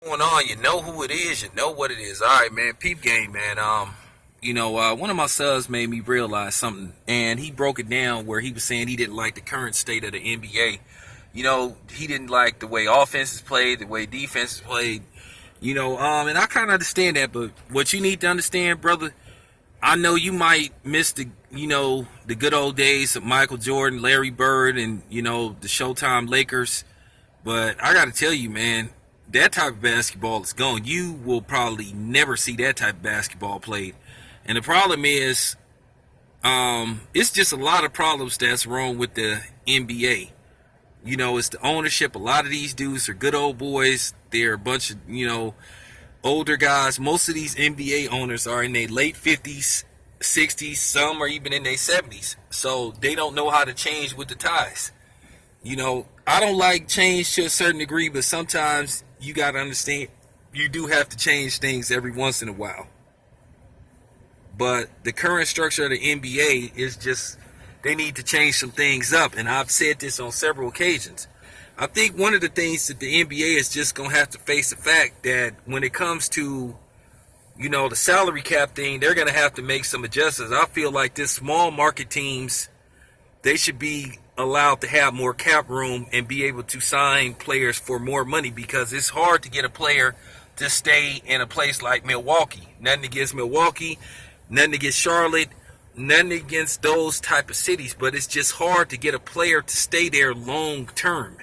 Going on, you know who it is, you know what it is. All right, man, peep game, man. One of my subs made me realize something, and he broke it down where he was saying he didn't like the current state of the NBA. He didn't like the way offense is played, the way defense is played. And I kind of understand that, but what you need to understand, brother, I know you might miss the good old days of Michael Jordan, Larry Bird, and the Showtime Lakers. But I got to tell you, man, that type of basketball is gone. You will probably never see that type of basketball played. And the problem is, it's just a lot of problems that's wrong with the NBA. It's the ownership. A lot of these dudes are good old boys. They're a bunch of, older guys. Most of these NBA owners are in their late 50s, 60s. Some are even in their 70s. So they don't know how to change with the tides. I don't like change to a certain degree, but sometimes you got to understand you do have to change things every once in a while. But the current structure of the NBA is just, they need to change some things up. And I've said this on several occasions. I think one of the things that the NBA is just going to have to face the fact that when it comes to, the salary cap thing, they're going to have to make some adjustments. I feel like this small market teams, they should be allowed to have more cap room and be able to sign players for more money, because it's hard to get a player to stay in a place like Milwaukee. Nothing against Milwaukee, nothing against Charlotte, nothing against those type of cities, but it's just hard to get a player to stay there long term.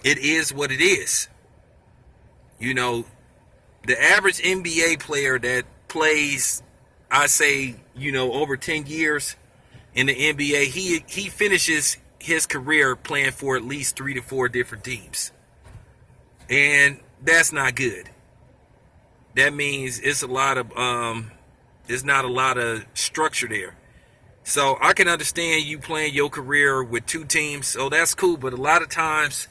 It is what it is. The average NBA player that plays, I say, over 10 years in the NBA, he finishes his career playing for at least 3 to 4 different teams. And that's not good. That means it's not a lot of structure there. So I can understand you playing your career with 2 teams, so that's cool, but a lot of times,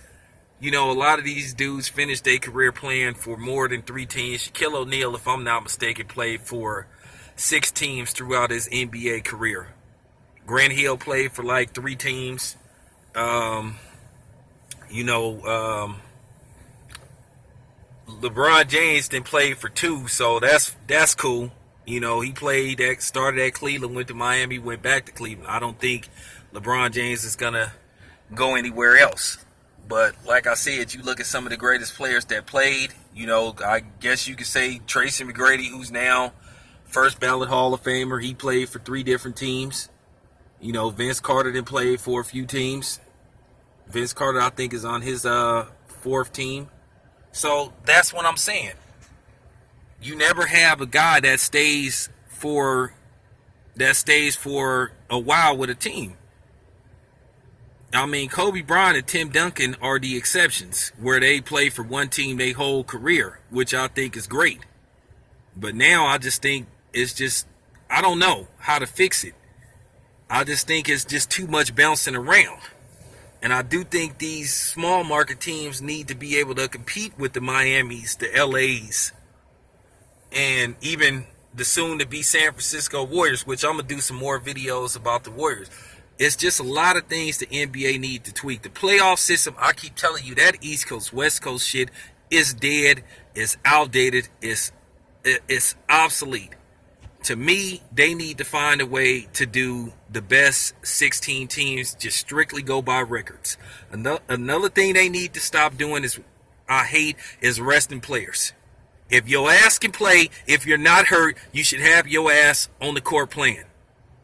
a lot of these dudes finish their career playing for more than 3 teams. Shaquille O'Neal, if I'm not mistaken, played for 6 teams throughout his NBA career. Grant Hill played for like 3 teams. LeBron James then played for 2, so that's cool. He started at Cleveland, went to Miami, went back to Cleveland. I don't think LeBron James is gonna go anywhere else. But like I said, you look at some of the greatest players that played. I guess you could say Tracy McGrady, who's now first ballot Hall of Famer. He played for 3 different teams. Vince Carter then played for a few teams. Vince Carter, I think, is on his 4th team. So that's what I'm saying. You never have a guy that stays for a while with a team. I mean, Kobe Bryant and Tim Duncan are the exceptions, where they play for one team their whole career, which I think is great. But now I just think I don't know how to fix it. I just think it's just too much bouncing around. And I do think these small market teams need to be able to compete with the Miamis, the LAs, and even the soon to be San Francisco Warriors, which I'm going to do some more videos about the Warriors. It's just a lot of things the NBA need to tweak. The playoff system, I keep telling you, that East Coast, West Coast shit is dead, it's outdated, it's obsolete. To me, they need to find a way to do the best 16 teams, just strictly go by records. Another thing they need to stop doing is resting players. If your ass can play, if you're not hurt, you should have your ass on the court playing.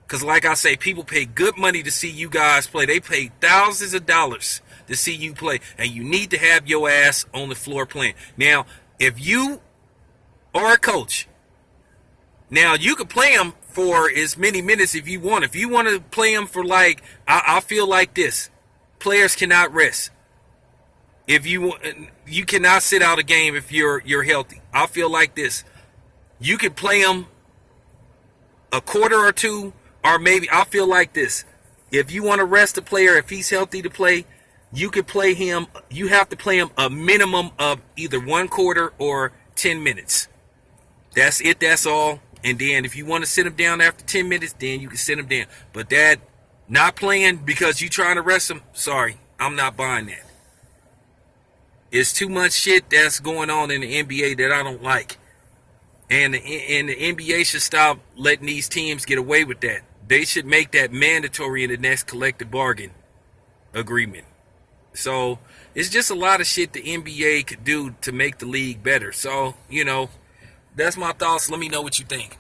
Because like I say, people pay good money to see you guys play. They pay thousands of dollars to see you play. And you need to have your ass on the floor playing. Now, if you are a coach, now you can play them for as many minutes if you want. If you want to play them for I feel like this. Players cannot rest. If you cannot sit out a game if you're healthy. I feel like this. You can play them a quarter or 2, or maybe I feel like this. If you want to rest a player, if he's healthy to play, you can play him. You have to play him a minimum of either 1 quarter or 10 minutes. That's it. That's all. And then if you want to sit him down after 10 minutes, then you can sit him down. But that not playing because you trying to rest him, sorry, I'm not buying that. It's too much shit that's going on in the NBA that I don't like. And the NBA should stop letting these teams get away with that. They should make that mandatory in the next collective bargain agreement. So it's just a lot of shit the NBA could do to make the league better. So, that's my thoughts. Let me know what you think.